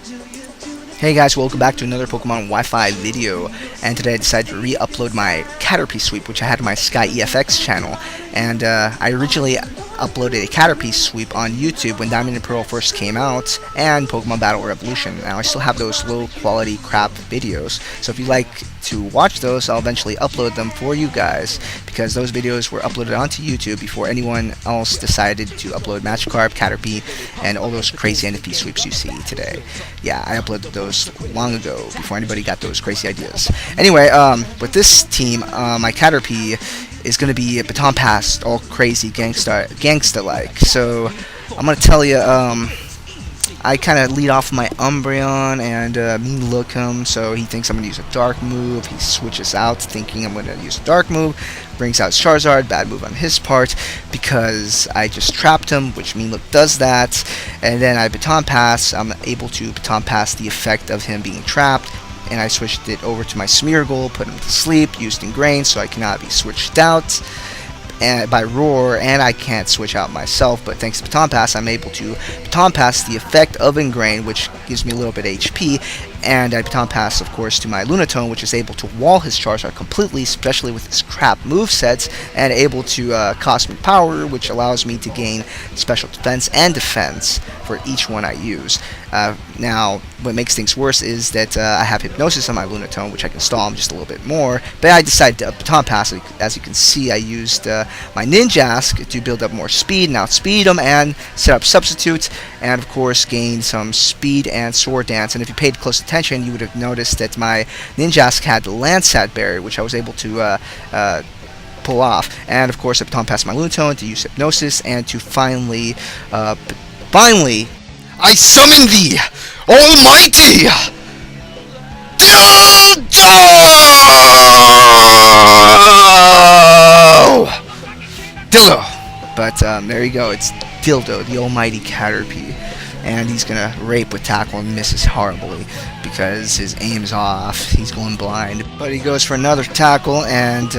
Hey guys, welcome back to another Pokemon Wi-Fi video, and today I decided to re-upload my Caterpie sweep, which I had on my Sky EFX channel, and I originally uploaded a Caterpie sweep on YouTube when Diamond and Pearl first came out, and Pokemon Battle Revolution. Now I still have those low quality crap videos, so if you like to watch those, I'll eventually upload them for you guys, because those videos were uploaded onto YouTube before anyone else decided to upload Magikarp, Caterpie, and all those crazy NFE sweeps you see today. Yeah, I uploaded those long ago before anybody got those crazy ideas. Anyway, with this team, my Caterpie is going to be a baton pass, all crazy gangsta like. So I'm going to tell you, I kind of lead off my Umbreon and me look him, so he thinks I'm going to use a dark move. He switches out thinking I'm going to use a dark move, brings out his Charizard, bad move on his part because I just trapped him, which Mean Look does that, and then I baton pass. I'm able to baton pass the effect of him being trapped, and I switched it over to my Smeargle, put him to sleep, used Ingrain so I cannot be switched out by Roar, and I can't switch out myself, but thanks to Baton Pass I'm able to Baton Pass the effect of Ingrain, which gives me a little bit of HP, and I Baton Pass of course to my Lunatone, which is able to wall his Charizard completely, especially with his crap movesets, and able to Cosmic Power, which allows me to gain special defense and defense for each one I use. Now, what makes things worse is that I have Hypnosis on my Lunatone, which I can stall him just a little bit more, but I decided to Baton Pass. As you can see, I used my Ninjask to build up more speed and outspeed him and set up Substitute, and of course gain some speed and Sword Dance. And if you paid close attention, you would have noticed that my Ninjask had the Landsat Barrier, which I was able to pull off. And of course I Baton Pass my Lunatone to use Hypnosis, and to finally I summon thee, Almighty Dildo! But there you go, it's Dildo, the almighty Caterpie. And he's gonna rape with Tackle and misses horribly because his aim's off, he's going blind. But he goes for another Tackle, and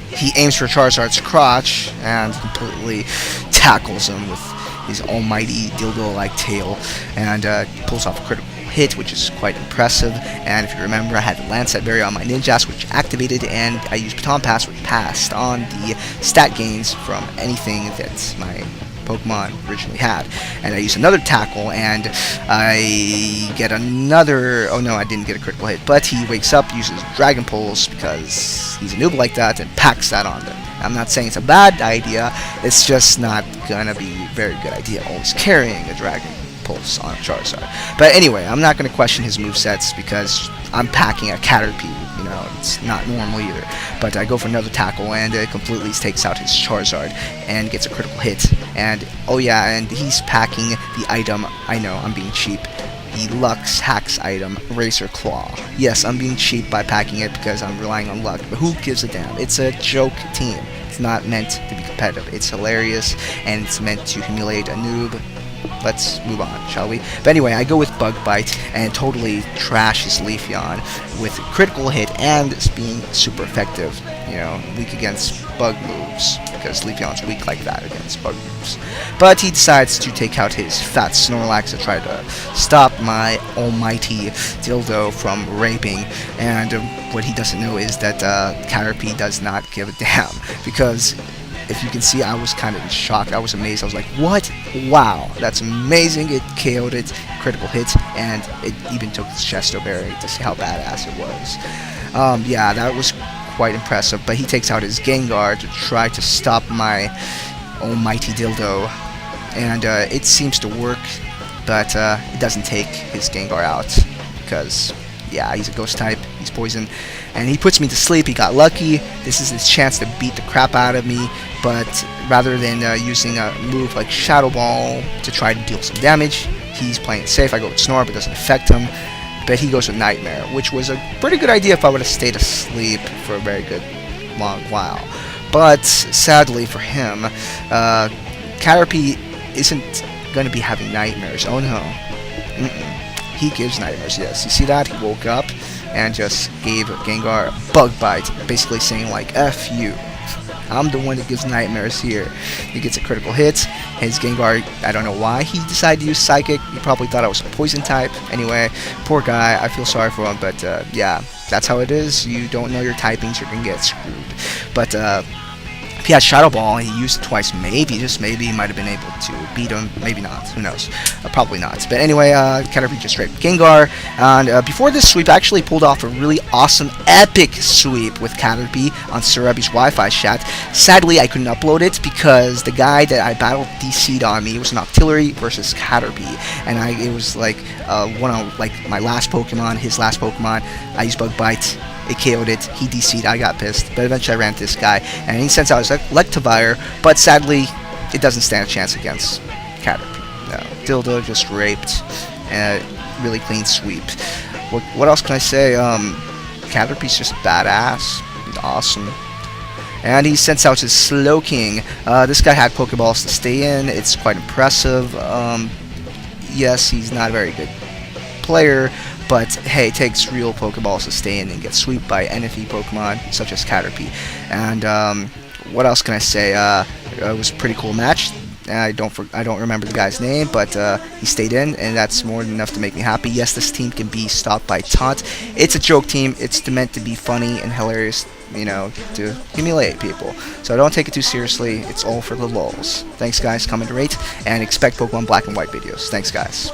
he aims for Charizard's crotch and completely tackles him with his almighty dildo-like tail, and pulls off a critical hit, which is quite impressive. And if you remember, I had the Landsat Barrier on my Ninjask, which activated, and I used Baton Pass, which passed on the stat gains from anything that my Pokemon originally had. And I use another Tackle, and I get another... oh no, I didn't get a critical hit, but he wakes up, uses Dragon Pulse, because he's a noob like that, and packs that on them. I'm not saying it's a bad idea, it's just not gonna be a very good idea always carrying a Dragon Pulse on Charizard. But anyway, I'm not gonna question his movesets because I'm packing a Caterpie, you know, it's not normal either. But I go for another Tackle, and it completely takes out his Charizard and gets a critical hit. And oh yeah, and he's packing the item, I know, I'm being cheap, the Lux Hacks item, Razor Claw. Yes, I'm being cheap by packing it because I'm relying on luck, but who gives a damn? It's a joke team. It's not meant to be competitive. It's hilarious, and it's meant to humiliate a noob. Let's move on, shall we? But anyway, I go with Bug Bite and totally trash his Leafeon with a critical hit and being super effective. You know, weak against bug moves, because Leafeon's weak like that against bug moves. But he decides to take out his fat Snorlax to try to stop my almighty Dildo from raping. And what he doesn't know is that Caterpie does not give a damn, because if you can see, I was kind of in shock. I was amazed. I was like, what? Wow, that's amazing. It KO'd it, critical hit, and it even took its Chesto Berry to see how badass it was. Yeah, that was quite impressive. But he takes out his Gengar to try to stop my almighty Dildo, and it seems to work, but it doesn't take his Gengar out because, yeah, he's a ghost type, he's poison, and he puts me to sleep. He got lucky. This is his chance to beat the crap out of me, but rather than using a move like Shadow Ball to try to deal some damage, he's playing it safe. I go with Snore, but it doesn't affect him, but he goes with Nightmare, which was a pretty good idea if I would have stayed asleep for a very good long while. But sadly for him, Caterpie isn't going to be having nightmares. Oh no. He gives nightmares, yes. You see that? He woke up and just gave Gengar a Bug Bite, basically saying like, F you. I'm the one that gives nightmares here. He gets a critical hit. His Gengar, I don't know why he decided to use Psychic. He probably thought I was a poison type. Anyway, poor guy. I feel sorry for him, but yeah, that's how it is. You don't know your typings, you're gonna get screwed. But if he had Shadow Ball and he used it twice, maybe, just maybe, he might have been able to beat him. Maybe not. Who knows? Probably not. But anyway, Caterpie just raped Gengar. And before this sweep, I actually pulled off a really awesome, epic sweep with Caterpie on Cerebi's Wi-Fi chat. Sadly, I couldn't upload it because the guy that I battled DC'd on me. It was an Octillery versus Caterpie. And it was like one of my last Pokemon, his last Pokemon. I used Bug Bite. It KO'd it, he DC'd, I got pissed, but eventually I ran into this guy, and he sends out his Electivire, but sadly, it doesn't stand a chance against Caterpie. No, Dildo just raped, and a really clean sweep. What else can I say? Caterpie's just badass, he's awesome. And he sends out his Slowking. This guy had Pokeballs to stay in, it's quite impressive. Yes, he's not a very good player, but hey, it takes real Pokeballs to stay in and get swept by NFE Pokemon such as Caterpie. And what else can I say? It was a pretty cool match. I don't remember the guy's name, but he stayed in, and that's more than enough to make me happy. Yes, this team can be stopped by Taunt. It's a joke team. It's meant to be funny and hilarious, you know, to humiliate people. So don't take it too seriously. It's all for the lulz. Thanks, guys. Comment, rate, and expect Pokemon Black and White videos. Thanks, guys.